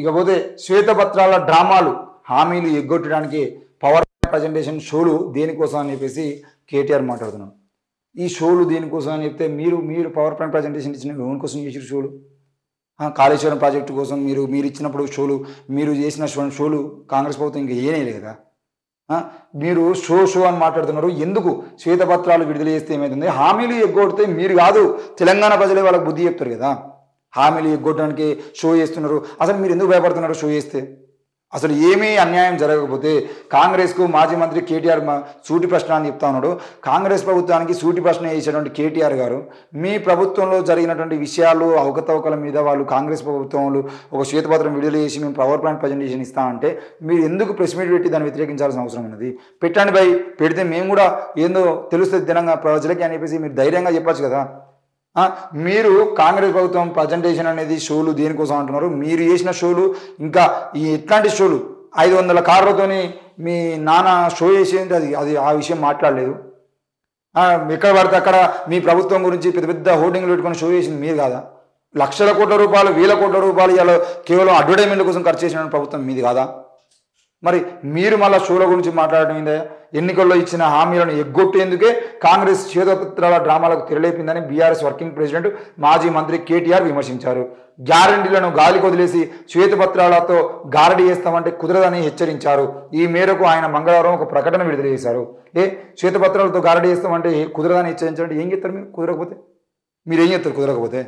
ఇకపోతే శ్వేతపత్రాల డ్రామాలు హామీలు ఎగ్గొట్టడానికి పవర్ ప్రజెంటేషన్ షోలు దేనికోసం అని చెప్పేసి కేటీఆర్ మాట్లాడుతున్నాం. ఈ షోలు దేనికోసం అని చెప్తే మీరు పవర్ పాయింట్ ప్రజెంటేషన్ ఇచ్చిన లోన్ కోసం చేసిన షోలు, కాళేశ్వరం ప్రాజెక్టు కోసం మీరు ఇచ్చినప్పుడు షోలు, మీరు చేసిన షోలు కాంగ్రెస్ ప్రభుత్వం ఇంకా ఏనేది కదా. మీరు షో అని మాట్లాడుతున్నారు. ఎందుకు శ్వేతపత్రాలు విడుదల చేస్తే ఏమవుతుంది? హామీలు ఎగ్గొడితే మీరు కాదు, తెలంగాణ ప్రజలే వాళ్ళకి బుద్ధి చెప్తారు కదా. హామీలు ఎగ్గొట్టడానికి షో చేస్తున్నారు. అసలు మీరు ఎందుకు భయపడుతున్నారు షో చేస్తే? అసలు ఏమీ అన్యాయం జరగకపోతే కాంగ్రెస్కు మాజీ మంత్రి కేటీఆర్ సూటి ప్రశ్న అని చెప్తా ఉన్నాడు. కాంగ్రెస్ ప్రభుత్వానికి సూటి ప్రశ్న చేసేటువంటి కేటీఆర్ గారు మీ ప్రభుత్వంలో జరిగినటువంటి విషయాలు అవకతవకల మీద వాళ్ళు కాంగ్రెస్ ప్రభుత్వంలో ఒక శ్వేతపత్రం విడుదల చేసి మేము పవర్ పాయింట్ ప్రజెంటేషన్ ఇస్తామంటే మీరు ఎందుకు ప్రెస్ మీట్ పెట్టి దాన్ని వ్యతిరేకించాల్సిన అవసరం ఉన్నది? పెట్టండి భయ్, పెడితే మేము కూడా ఏందో తెలుస్తుంది తెలంగాణ ప్రజలకి అని చెప్పేసి మీరు ధైర్యంగా చెప్పచ్చు కదా. మీరు కాంగ్రెస్ ప్రభుత్వం ప్రజెంటేషన్ అనేది షోలు దేనికోసం అంటున్నారు? మీరు చేసిన షోలు ఇంకా ఈ ఎట్లాంటి షోలు 500 కార్లతోని మీ నాన్న షో చేసేది అది ఆ విషయం మాట్లాడలేదు. ఎక్కడ పడితే అక్కడ మీ ప్రభుత్వం గురించి పెద్ద పెద్ద హోర్డింగ్లు పెట్టుకొని షో చేసింది మీరు కాదా? లక్షల కోట్ల రూపాయలు, వేల కోట్ల రూపాయలు ఇలా కేవలం అడ్వర్టైజ్మెంట్ల కోసం ఖర్చు చేసిన ప్రభుత్వం మీది కాదా? మరి మీరు మళ్ళీ షోల గురించి మాట్లాడడం ఏందా? ఎన్నికల్లో ఇచ్చిన హామీలను ఎగ్గొట్టేందుకే కాంగ్రెస్ శ్వేతపత్రాల డ్రామాలకు తెరలేపిందని బీఆర్ఎస్ వర్కింగ్ ప్రెసిడెంట్ మాజీ మంత్రి కేటీఆర్ విమర్శించారు. గ్యారంటీలను గాలికి వదిలేసి శ్వేతపత్రాలతో గారడీ చేస్తామంటే కుదరదని హెచ్చరించారు. ఈ మేరకు ఆయన మంగళవారం ఒక ప్రకటన విడుదల చేశారు. శ్వేతపత్రాలతో గారడీ చేస్తామంటే కుదరదని హెచ్చరించారంటే ఏం చెప్తారు మీరు? కుదరకపోతే మీరు ఏం చెప్తారు? కుదరకపోతే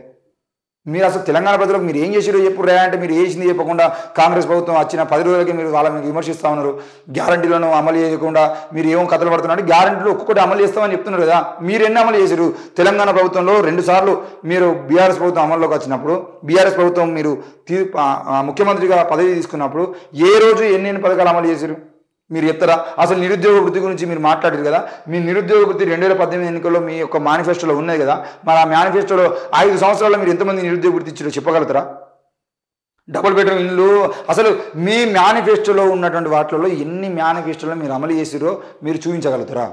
మీరు అసలు తెలంగాణ ప్రజలకు మీరు ఏం చేసిరో చెప్పు రే అంటే మీరు చేసింది చెప్పకుండా కాంగ్రెస్ ప్రభుత్వం వచ్చిన 10 రోజులకి మీరు వాళ్ళని విమర్శిస్తూ ఉన్నారు. గ్యారంటీలను అమలు చేయకుండా మీరు ఏమో కథలు పడుతున్నారు. గ్యారంటీలు ఒక్కొక్కటి అమలు చేస్తామని చెప్తున్నారు కదా. మీరు ఎన్ని అమలు చేశారు? తెలంగాణ ప్రభుత్వంలో 2 సార్లు మీరు బీఆర్ఎస్ ప్రభుత్వం అమల్లోకి వచ్చినప్పుడు, బీఆర్ఎస్ ప్రభుత్వం మీరు ముఖ్యమంత్రిగా పదవి తీసుకున్నప్పుడు ఏ రోజు ఎన్ని పథకాలు అమలు చేశారు మీరు చెప్తారా? అసలు నిరుద్యోగ వృత్తి గురించి మీరు మాట్లాడారు కదా. మీ నిరుద్యోగ వృత్తి 2018 ఎన్నికల్లో మీ యొక్క మేనిఫెస్టోలో ఉన్నాయి కదా. మరి ఆ మేనిఫెస్టోలో 5 సంవత్సరాల్లో మీరు ఎంతమంది నిరుద్యోగ వృత్తి ఇచ్చారో చెప్పగలుగుతారా? డబుల్ బెడ్రూమ్ ఇల్లు, అసలు మీ మేనిఫెస్టోలో ఉన్నటువంటి వాటిలో ఎన్ని మేనిఫెస్టోలో మీరు అమలు చేసిరో మీరు చూపించగలుగుతారా?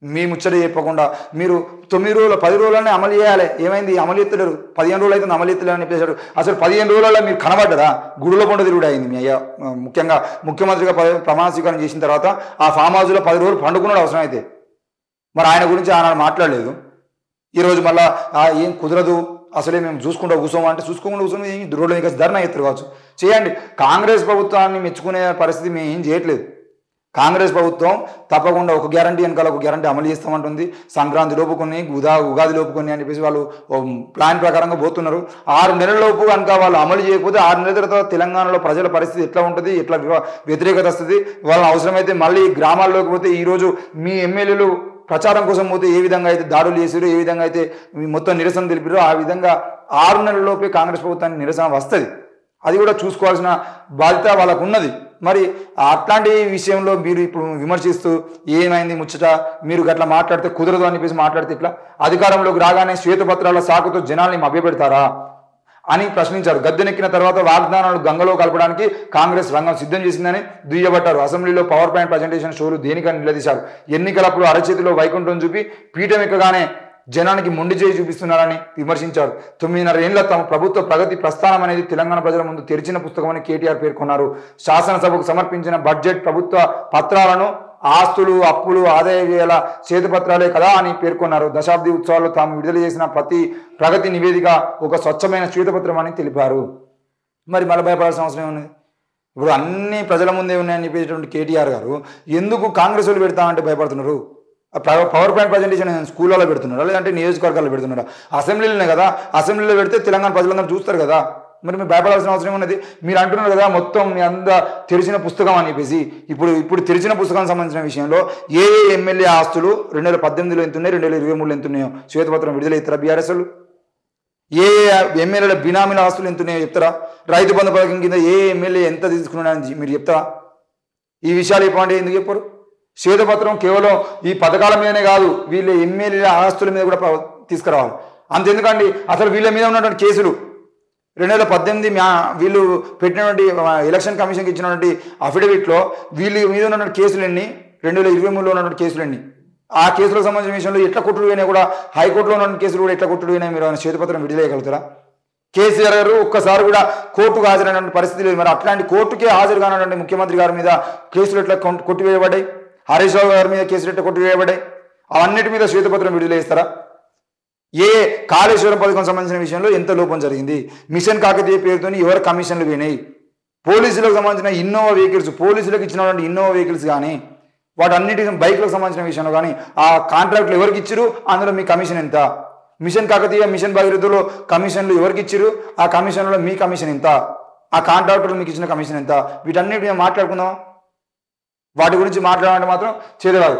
మీ ముచ్చట చెప్పకుండా మీరు 9 రోజులు 10 రోజులనే అమలు చేయాలి. ఏమైంది? అమలు ఎత్తలేరు. 15 రోజులు అయితే అమలు ఎత్తలేరని చెప్పేశారు. అసలు 15 రోజులలో మీరు కనబడ్డరా? గుడిలో పండు తిరుగుడు అయింది మీ అయ్యా. ముఖ్యంగా ముఖ్యమంత్రిగా ప్రమాణ స్వీకారం చేసిన తర్వాత ఆ ఫామ్ హౌస్లో 10 రోజులు పండుకున్నాడు అవసరం అయితే. మరి ఆయన గురించి ఆనాడు మాట్లాడలేదు. ఈరోజు మళ్ళీ ఏం కుదరదు, అసలే మేము చూసుకుంటూ కూర్చోమంటే చూసుకోకుండా కూర్చొని రోడ్ల మీద ధర్నా ఎత్తురు కావచ్చు. చేయండి. కాంగ్రెస్ ప్రభుత్వాన్ని మెచ్చుకునే పరిస్థితి మేము ఏం చేయట్లేదు. కాంగ్రెస్ ప్రభుత్వం తప్పకుండా ఒక గ్యారంటీ వెనకాల ఒక గ్యారంటీ అమలు చేస్తామంటుంది. సంక్రాంతి లోపు కొన్ని, ఉగాది లోపు కొన్ని అని చెప్పేసి వాళ్ళు ప్లాన్ ప్రకారంగా పోతున్నారు. 6 నెలల లోపు కనుక వాళ్ళు అమలు చేయకపోతే 6 నెలల తర్వాత తెలంగాణలో ప్రజల పరిస్థితి ఎట్లా ఉంటుంది, ఎట్లా వ్యతిరేకత వస్తుంది? వాళ్ళని అవసరమైతే మళ్ళీ గ్రామాల్లోకి పోతే ఈరోజు మీ ఎమ్మెల్యేలు ప్రచారం కోసం పోతే ఏ విధంగా అయితే దాడులు చేసారో, ఏ విధంగా అయితే మొత్తం నిరసన తెలిపారో ఆ విధంగా 6 నెలల లోపే కాంగ్రెస్ ప్రభుత్వానికి నిరసన వస్తుంది. అది కూడా చూసుకోవాల్సిన బాధ్యత వాళ్ళకు ఉన్నది. మరి అట్లాంటి విషయంలో మీరు ఇప్పుడు విమర్శిస్తూ ఏమైంది ముచ్చట, మీరు గట్లా మాట్లాడితే కుదరదు అని చెప్పేసి మాట్లాడితే ఇట్లా అధికారంలోకి రాగానే శ్వేతపత్రాల సాకుతో జనాల్ని మభ్యపెడతారా అని ప్రశ్నించారు. గద్దెనెక్కిన తర్వాత వాగ్దానాలు గంగలో కలపడానికి కాంగ్రెస్ రంగం సిద్ధం చేసిందని దుయ్యబట్టారు. అసెంబ్లీలో పవర్ పాయింట్ ప్రజెంటేషన్ షోలు దేనికని నిలదీశారు. ఎన్నికలప్పుడు అరచేతిలో వైకుంఠం చూపి పీఠం ఎక్కగానే జనానికి మొండి చేయి చూపిస్తున్నారని విమర్శించారు. 9.5 ఏళ్ల తమ ప్రభుత్వ ప్రగతి ప్రస్థానం అనేది తెలంగాణ ప్రజల ముందు తెరిచిన పుస్తకం అని కేటీఆర్ పేర్కొన్నారు. శాసనసభకు సమర్పించిన బడ్జెట్ ప్రభుత్వ పత్రాలను ఆస్తులు, అప్పులు, ఆదాయ వ్యయాల శ్వేతపత్రాలే కదా అని పేర్కొన్నారు. దశాబ్ది ఉత్సవాల్లో తాము విడుదల చేసిన ప్రతి ప్రగతి నివేదిక ఒక స్వచ్ఛమైన శ్వేతపత్రం అని తెలిపారు. మరి మళ్ళీ భయపడాల్సిన అవసరం ఏమున్నది? ఇప్పుడు అన్ని ప్రజల ముందే ఉన్నాయని చెప్పేటువంటి కేటీఆర్ గారు ఎందుకు కాంగ్రెస్ వాళ్ళు పెడతామంటే భయపడుతున్నారు? పవర్ పాయింట్ ప్రజెంటేషన్ స్కూళ్ళలో పెడుతున్నారా, లేదంటే నియోజకవర్గాల్లో పెడుతున్నారా? అసెంబ్లీలోనే కదా. అసెంబ్లీలో పెడితే తెలంగాణ ప్రజలందరూ చూస్తారు కదా. మరి మీరు భయపడాల్సిన అవసరం ఉన్నది? మీరు అంటున్నారు కదా మొత్తం మీ అంతా తెరిచిన పుస్తకం అని చెప్పేసి. ఇప్పుడు తెరిచిన పుస్తకానికి సంబంధించిన విషయంలో ఏ ఎమ్మెల్యే ఆస్తులు 2018లో ఎంత ఉన్నాయి, 2023లో ఎంత ఉన్నాయో శ్వేతపత్రం విడుదల ఇస్తారా బీఆర్ఎస్ వాళ్ళు? ఏ ఎమ్మెల్యేల బినామీల ఆస్తులు ఎంత ఉన్నాయో చెప్తారా? రైతు బంధు పథకం కింద ఏ ఎమ్మెల్యే ఎంత తీసుకున్నాడని మీరు చెప్తారా? ఈ విషయాలు చెప్పండి. ఎందుకు చెప్పరు? శ్వేతపత్రం కేవలం ఈ పథకాల మీదనే కాదు, వీళ్ళ ఎమ్మెల్యేల ఆస్తుల మీద కూడా తీసుకురావాలి. అంతెందుకండి, అసలు వీళ్ళ మీద ఉన్నటువంటి కేసులు 2018 వీళ్ళు పెట్టినటువంటి ఎలక్షన్ కమిషన్కి ఇచ్చినటువంటి అఫిడవిట్లో వీళ్ళ మీద ఉన్నటువంటి కేసులు ఎన్ని, 2023లో ఉన్నటువంటి కేసులు ఎన్ని, ఆ కేసులకు సంబంధించిన విషయంలో ఎట్లా కొట్టుడు పోయినా కూడా హైకోర్టులో ఉన్న కేసులు కూడా ఎట్లా కొట్టుడు పోయినా మీరు శ్వేతపత్రం విడుదల చేయగలుగుతారా? కేసీఆర్ గారు ఒక్కసారి కూడా కోర్టుకు హాజరైన పరిస్థితి లేదు. మరి అట్లాంటి కోర్టుకే హాజరు కానటువంటి ముఖ్యమంత్రి గారి మీద కేసులు ఎట్లా కొట్టివేయబడ్డాయి? హరీష్ రావు గారి మీద కేసులు ఎట్లా కొట్టివేయబడ్డాయి? అవన్నిటి మీద శ్వేతపత్రం విడుదల చేస్తారా? ఏ కాళేశ్వరం పథకం సంబంధించిన విషయంలో ఎంత లోపం జరిగింది? మిషన్ కాకతీయ పేరుతో ఎవరు కమిషన్లు పోయినాయి? పోలీసులకు సంబంధించిన ఇన్నోవా వెహికల్స్, పోలీసులకు ఇచ్చినటువంటి ఇన్నోవా వెహికల్స్ కానీ వాటన్నిటి బైక్లకు సంబంధించిన విషయంలో కానీ ఆ కాంట్రాక్ట్లు ఎవరికి ఇచ్చిరు? అందులో మీ కమిషన్ ఎంత? మిషన్ కాకతీయ, మిషన్ భగీరథలో కమిషన్లు ఎవరికి ఇచ్చిరు? ఆ కమిషన్లో మీ కమిషన్ ఎంత? ఆ కాంట్రాక్టర్లు మీకు ఇచ్చిన కమిషన్ ఎంత? వీటన్నిటి మేము మాట్లాడుకుందాం. వాటి గురించి మాట్లాడాలంటే మాత్రం చేరరాదు.